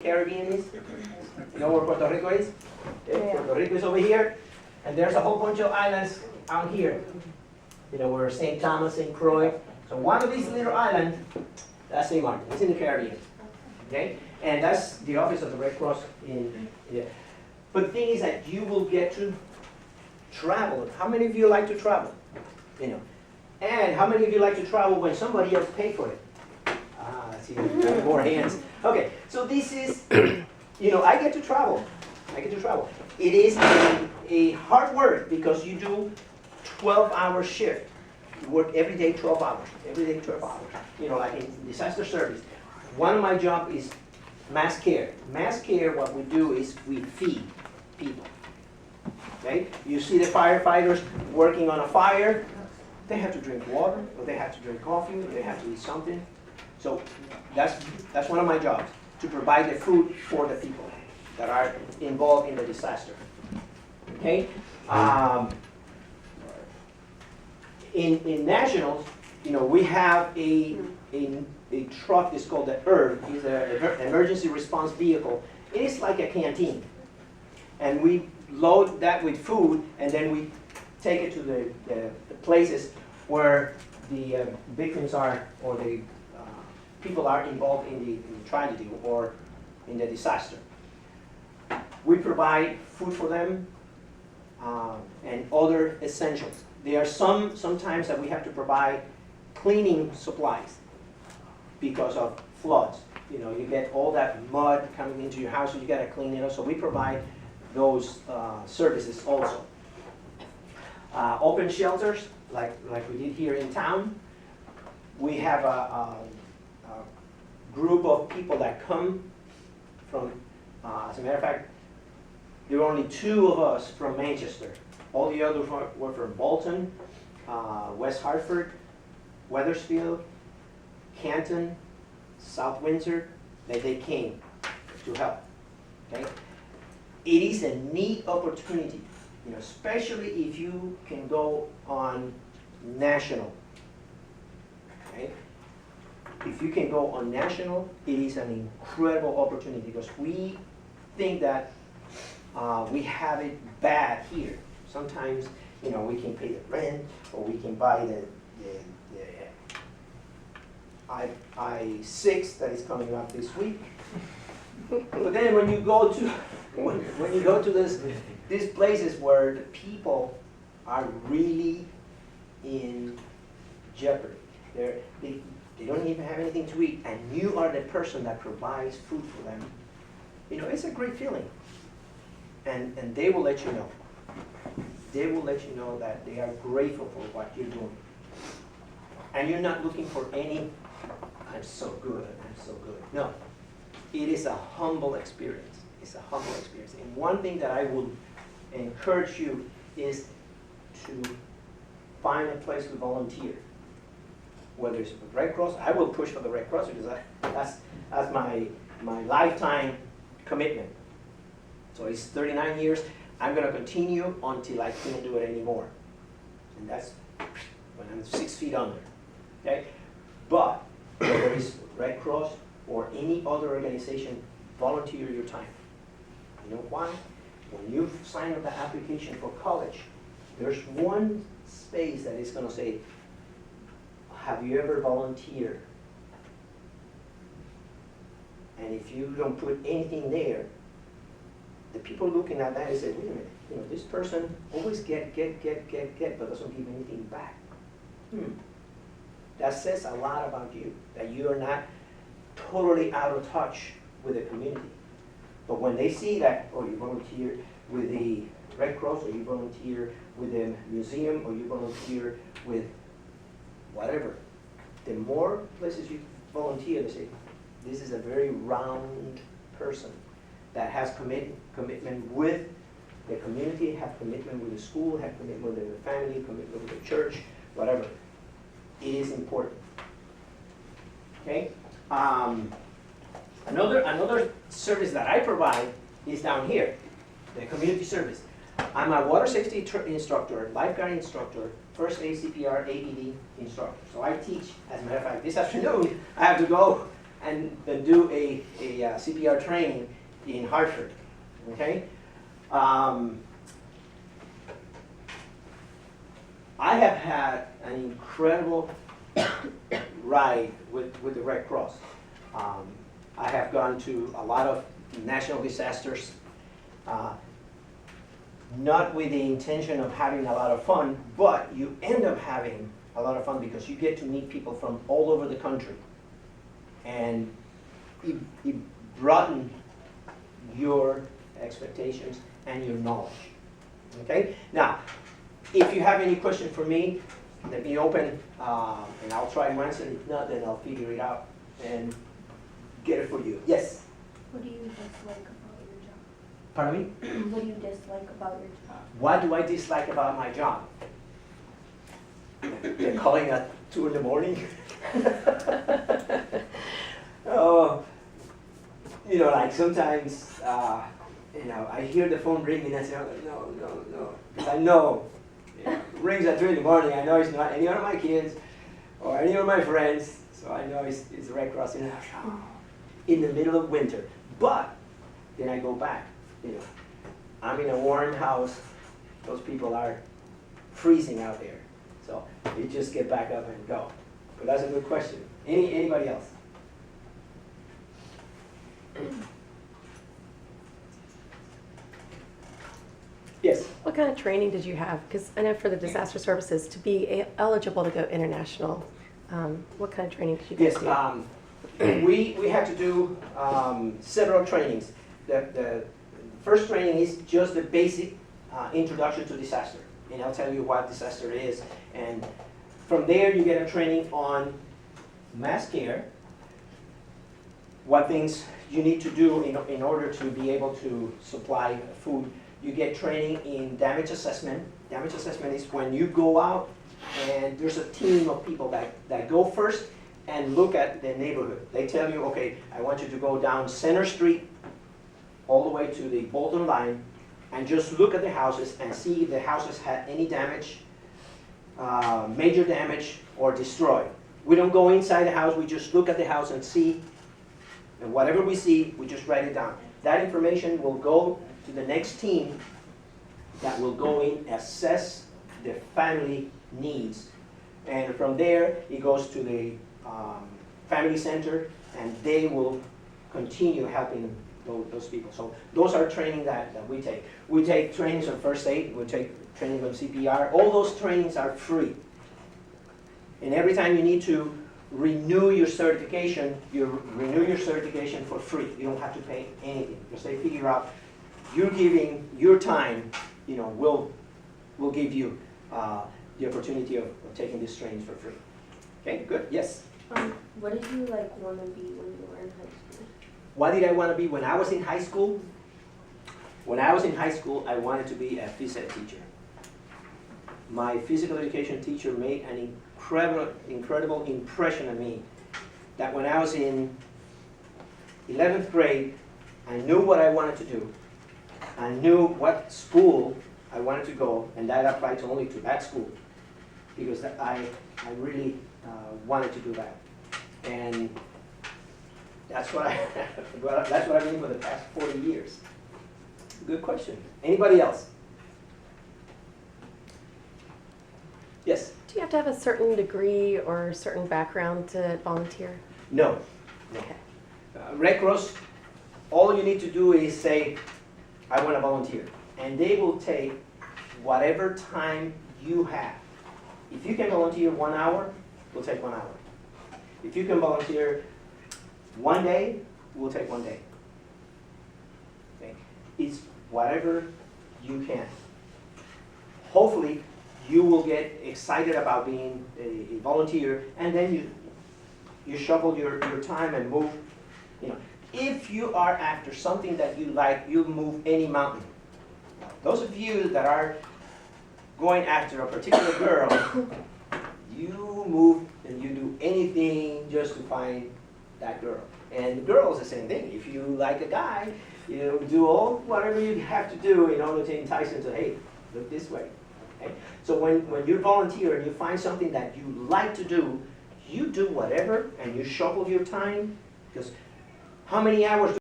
Caribbean is. You know where Puerto Rico is? Okay, Puerto Rico is over here, and there's a whole bunch of islands out here. You know, where St. Thomas, St. Croix. So one of these little islands, that's St. Martin. It's in the Caribbean. Okay? And that's the office of the Red Cross in yeah. But the thing is that you will get to travel. How many of you like to travel? You know. And how many of you like to travel when somebody else paid for it? Ah, I see more hands. Okay, so this is, you know, I get to travel. I get to travel. It is a hard work because you do 12-hour shift. You work every day 12 hours. Every day 12 hours. You know, like in disaster service. One of my jobs is mass care. Mass care, what we do is we feed people. Okay? You see the firefighters working on a fire. They have to drink water, or they have to drink coffee, or they have to eat something. So that's one of my jobs, to provide the food for the people that are involved in the disaster. Okay? In nationals, you know, we have a truck. It's called the ERV. It's an emergency response vehicle. It is like a canteen, and we load that with food, and then we take it to the places where the victims are, or the people are involved in the tragedy or in the disaster. We provide food for them and other essentials. There are sometimes that we have to provide cleaning supplies because of floods. You know, you get all that mud coming into your house, so you got to clean it up. So we provide those services also. Open shelters, like we did here in town. We have a group of people that come from, as a matter of fact, there were only 2 of us from Manchester. All the others were from Bolton, West Hartford, Wethersfield, Canton, South Windsor. They came to help. Okay? It is a neat opportunity, you know, especially if you can go on national. Okay? If you can go on national, it is an incredible opportunity because we think that we have it bad here. Sometimes, you know, we can pay the rent, or we can buy the I-6 that is coming up this week. But then when you go to when you go to these places where the people are really in jeopardy, they don't even have anything to eat, and you are the person that provides food for them. You know, it's a great feeling. And they will let you know. They will let you know that they are grateful for what you're doing. And you're not looking for any, I'm so good, I'm so good. No. It is a humble experience. It's a humble experience. And one thing that I would encourage you is to find a place to volunteer. Whether it's the Red Cross, I will push for the Red Cross because that's my lifetime commitment. So it's 39 years. I'm going to continue until I can't do it anymore. And that's when I'm 6 feet under. Okay? But whether it's Red Cross or any other organization, volunteer your time. You know why? When you sign up the application for college, there's one space that is going to say, have you ever volunteered? And if you don't put anything there, the people looking at that and say, wait a minute, you know, this person always get, but doesn't give anything back. That says a lot about you, that you are not totally out of touch with the community. But when they see that, or you volunteer with the Red Cross, or you volunteer with the museum, or you volunteer with whatever, the more places you volunteer, they say, this is a very round person that has commitment with the community, have commitment with the school, have commitment with the family, commitment with the church, whatever. It is important. Okay? Another service that I provide is down here, the community service. I'm a water safety instructor, lifeguard instructor, first aid CPR, AED instructor. So I teach, as a matter of fact, this afternoon I have to go and then do a CPR training in Hartford, okay? I have had an incredible ride with the Red Cross. I have gone to a lot of national disasters, not with the intention of having a lot of fun, but you end up having a lot of fun because you get to meet people from all over the country. And it broadens your expectations and your knowledge. Okay? Now, if you have any question for me, let me open, and I'll try to answer. If not, then I'll figure it out and get it for you. Yes? What do you dislike about your job? Pardon me? What do you dislike about your job? What do I dislike about my job? They're calling at 2 in the morning. Oh, you know, like sometimes, you know, I hear the phone ringing and I say, oh, no, because I know, you know, it rings at 2 in the morning. I know it's not any of my kids or any of my friends, so I know it's the Red Cross in the middle of winter. But then I go back, you know, I'm in a warm house. Those people are freezing out there. So you just get back up and go. But that's a good question. Anybody else? Yes. What kind of training did you have? Because I know for the disaster services, to be eligible to go international, what kind of training did you guys do? We had to do several trainings. The first training is just the basic introduction to disaster. And I'll tell you what disaster is. And from there you get a training on mass care, what things you need to do in order to be able to supply food. You get training in damage assessment. Damage assessment is when you go out and there's a team of people that go first and look at the neighborhood. They tell you, okay, I want you to go down Center Street all the way to the Bolton line and just look at the houses and see if the houses had any damage, major damage, or destroyed. We don't go inside the house, we just look at the house and see, and whatever we see, we just write it down. That information will go to the next team that will go in, assess the family needs. And from there, it goes to the family center, and they will continue helping those people. So those are training that we take. We take trainings on first aid, we take training on CPR. All those trainings are free. And every time you need to renew your certification, you renew your certification for free. You don't have to pay anything. Because they figure out you're giving your time, you know, we'll give you the opportunity of taking these trainings for free. Okay, good, yes? What did you want to be when you were in high school? What did I want to be when I was in high school? When I was in high school, I wanted to be a phys ed teacher. My physical education teacher made an incredible impression on me that when I was in 11th grade, I knew what I wanted to do. I knew what school I wanted to go, and that applied only to that school because I really wanted to do that. And that's what that's what I've been for the past 40 years. Good question. Anybody else? Yes? Do you have to have a certain degree or a certain background to volunteer? No. No. Okay. Red Cross, all you need to do is say, I want to volunteer. And they will take whatever time you have. If you can volunteer 1 hour, we'll take 1 hour. If you can volunteer 1 day, we'll take 1 day. Okay? It's whatever you can. Hopefully, you will get excited about being a volunteer, and then you shuffle your time and move. You know, if you are after something that you like, you'll move any mountain. Now, those of you that are going after a particular girl, you move and you do anything just to find that girl. And the girl is the same thing. If you like a guy, you do whatever you have to do in order to entice him to, hey, look this way. Okay? So when you volunteer and you find something that you like to do, you do whatever and you shuffle your time Because how many hours